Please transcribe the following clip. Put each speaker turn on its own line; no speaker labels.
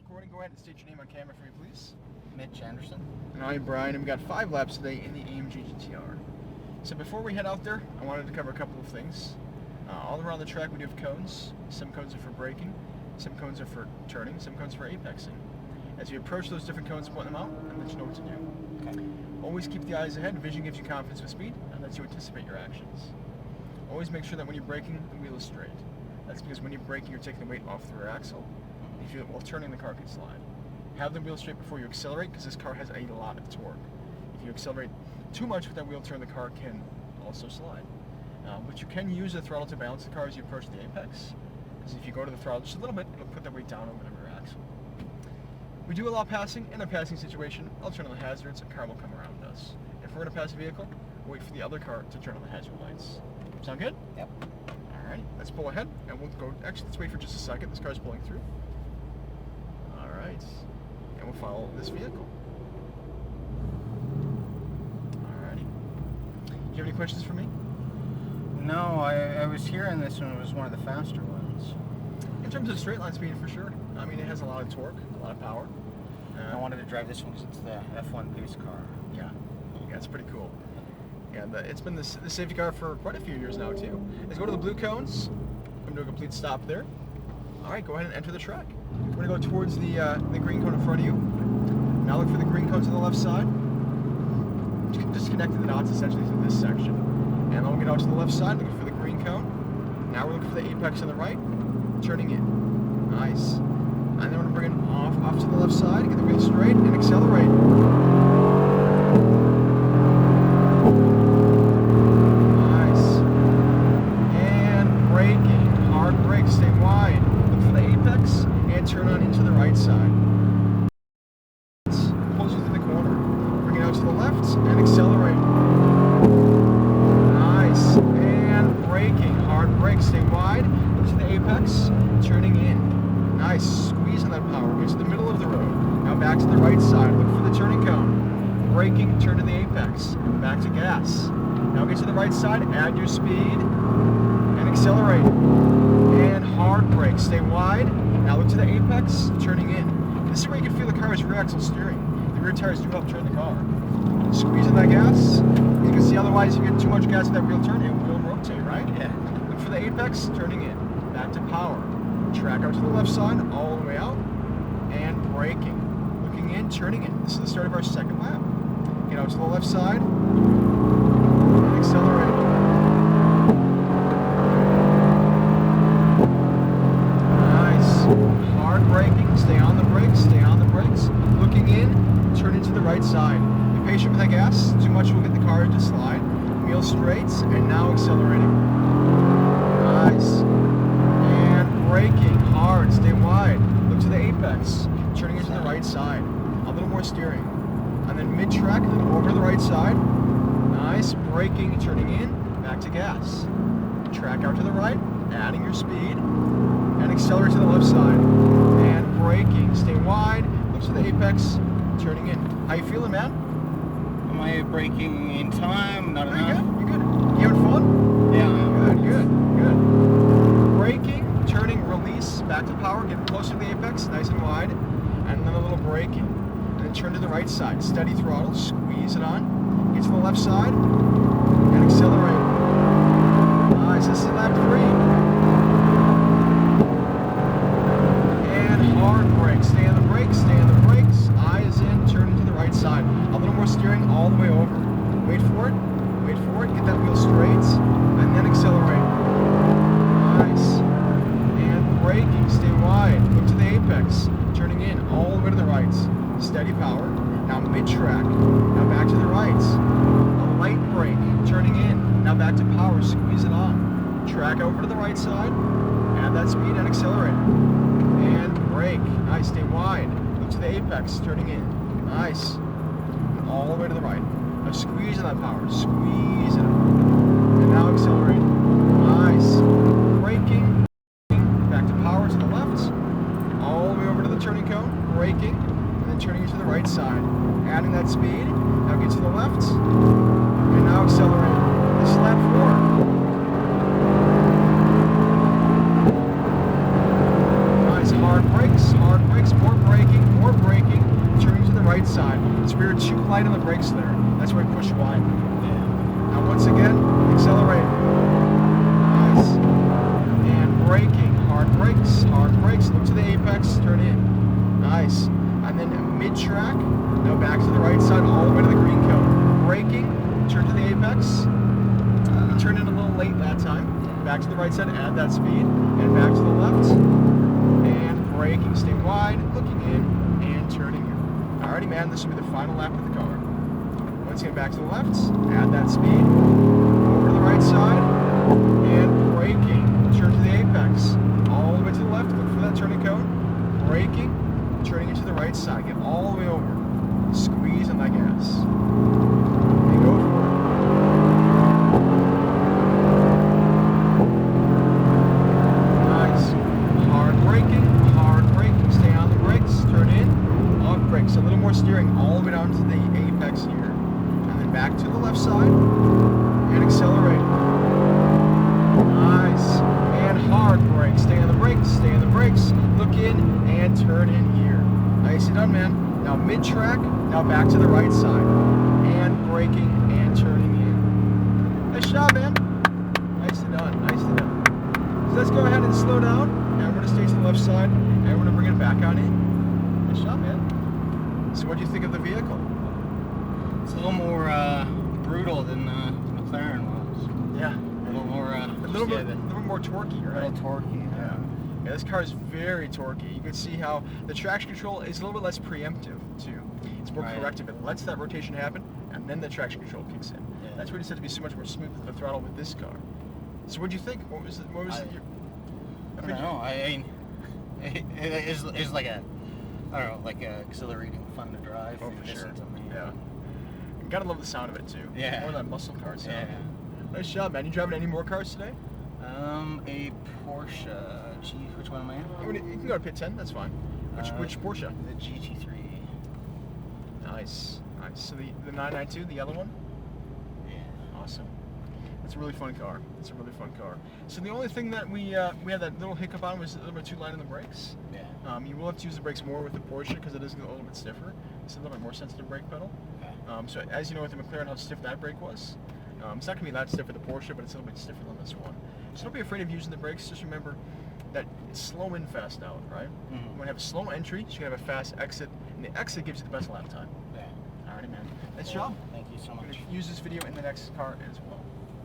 recording, go ahead and state your name on camera for me, please.
Mitch Anderson.
And I'm Brian, and we got 5 laps today in the AMG GTR. So before we head out there, I wanted to cover a couple of things. All around the track we do have cones. Some cones are for braking, some cones are for turning, some cones are for apexing. As you approach those different cones, point them out and let you know what to do.
Okay.
Always keep the eyes ahead. Vision gives you confidence with speed and lets you anticipate your actions. Always make sure that when you're braking, the wheel is straight. That's because when you're braking, you're taking the weight off the rear axle. If you, while turning, the car can slide. Have the wheel straight before you accelerate, because this car has a lot of torque. If you accelerate too much with that wheel turn, the car can also slide. But you can use the throttle to balance the car as you approach the apex, because if you go to the throttle just a little bit, it'll put that weight down over the rear axle. We do allow passing. In a passing situation, I'll turn on the hazards, a car will come around us. If we're in a pass vehicle, we'll wait for the other car to turn on the hazard lights. Sound good?
Yep.
Alright, let's pull ahead, and we'll go, actually let's wait for just a second, this car's pulling through. Alright, and we'll follow this vehicle. Alrighty. Do you have any questions for me?
No, I was hearing this one was one of the faster ones.
In terms of straight line speed, for sure. I mean, it has a lot of torque, a lot of power.
I wanted to drive this one because it's the F1 pace car.
Yeah, it's pretty cool. And it's been the safety car for quite a few years now, too. Let's go to the blue cones. Come to a complete stop there. Alright, go ahead and enter the track. We're going to go towards the green cone in front of you. Now look for the green cones on the left side. Just connecting the dots essentially to this section. And then we'll get out to the left side, looking for the green cone. Now we're looking for the apex on the right, turning in. Nice. And then we're going to bring it off to the left side, get the wheel straight, and accelerate. Nice. And braking. Hard brake, stay wide. Look for the apex, and turn on into the right side. Pulls you through the corner. Bring it out to the left, and accelerate. Nice. And braking. Hard brake, stay wide. Look to the apex, turning in. Nice. Squeeze on that power. Get to the middle of the road. Now back to the right side. Look for the turning cone. Braking, turn to the apex. Back to gas. Now get to the right side, add your speed, and accelerate. And hard brake. Stay wide. Now look to the apex, turning in. This is where you can feel the car's rear axle steering. The rear tires do help turn the car. Squeeze in that gas. You can see otherwise if you get too much gas in that wheel turn, it will rotate, right?
Yeah.
Look for the apex, turning in. Back to power. Track out to the left side, all the way out, and braking. Looking in, turning in. This is the start of our second lap. Get out to the left side, and accelerate. Nice. Hard braking, stay on the brakes, stay on the brakes. Looking in, turn into the right side. Be patient with that gas, too much will get the car to slide. Wheel straight, and now accelerating. Nice. Braking hard, stay wide. Look to the apex, turning into the right side. A little more steering. And then mid-track, and then over to the right side. Nice, braking, turning in, back to gas. Track out to the right, adding your speed, and accelerate to the left side. And braking, stay wide, look to the apex, turning in. How you feeling, man?
Am I braking in time? Not enough?
You're good. You having fun?
Yeah.
Good. Braking. Turning, release, back to power, get closer to the apex, nice and wide, and then a little braking. And then turn to the right side, steady throttle, squeeze it on, get to the left side, and accelerate. Nice, this is lap 3. And hard brake, stay on the brakes, eyes in, turn into the right side. A little more steering all the way over. Wait for it, get that wheel straight, and then accelerate. Nice. Braking, stay wide, look to the apex, turning in all the way to the right, steady power, now mid-track, now back to the right, a light brake, turning in, now back to power, squeeze it on, track over to the right side, add that speed and accelerate, and brake, nice, stay wide, look to the apex, turning in, nice, all the way to the right, now squeeze on that power, squeeze it, and now accelerate, nice, braking, power to the left, all the way over to the turning cone, braking, and then turning it to the right side. Adding that speed, now get to the left, and now accelerate. This is lap 4. Nice, hard brakes, more brakes. light on the brakes there. That's why we push wide.
Yeah.
Now once again, accelerate. Nice. And braking. Hard brakes. Hard brakes. Look to the apex. Turn in. Nice. And then mid-track. Now back to the right side all the way to the green cone. Braking. Turn to the apex. You turned in a little late that time. Back to the right side. Add that speed. And back to the left. And braking. Stay wide. Looking in. And turning in. Alrighty, man. This will be the final lap of the car. Once again, back to the left. Add that speed. Over to the right side. And braking. Turn to the apex. All the way to the left. Look for that turning cone. Braking. Turning it to the right side. Get all the way over. Squeeze on that gas. And go for it. Nice. Hard braking. Hard braking. Stay on the brakes. Turn in. Off brakes. A little more steering all the way down to the apex here. And then back to the left side. And accelerate. Nice. And hard brakes. Stay on the brakes. Stay on the brakes. Look in and turn in here. Nicely done, man. Now mid-track. Now back to the right side. And braking and turning in. Nice job, man. Nicely done. Nicely done. So let's go ahead and slow down. And we're going to stay to the left side. And we're going to bring it back on in. Nice job, man. So what do you think of the vehicle?
It's a little more brutal than the McLaren was.
Yeah.
A little more.
A little more torquey,
A
right?
little torquey.
Yeah, this car is very torquey. You can see how the traction control is a little bit less preemptive, too. It's more
Right.
corrective. It lets that rotation happen, and then the traction control kicks in.
Yeah.
That's what it said to be so much more smooth with the throttle with this car. So what do you think? What was your
I don't know. I mean, it's like a, I don't know, like a exhilarating, fun to drive.
Oh,
through
for sure.
distance, I mean.
Yeah. You gotta love the sound of it, too.
Yeah.
More of that muscle car sound.
Yeah.
Nice job, man. You driving any more cars today?
A Porsche. Which one am I in?
You can go to pit 10, that's fine. Which Porsche?
The GT3.
Nice. Nice. So the 992, the yellow one?
Yeah.
Awesome. It's a really fun car. It's a really fun car. So the only thing that we had that little hiccup on was a little bit too light on the brakes.
Yeah.
You will have to use the brakes more with the Porsche because it is a little bit stiffer. It's a little bit more sensitive brake pedal.
Okay.
So as you know with the McLaren, how stiff that brake was. It's not going to be that stiff with the Porsche, but it's a little bit stiffer than this one. So don't be afraid of using the brakes. Just remember that it's slow in, fast out, right?
Mm-hmm.
You want to have a slow entry, so you can have a fast exit, and the exit gives you the best lap time.
Yeah.
Alright, man. Nice
Well,
job.
Thank you so
I'm
much.
going to use this video in the next car as well.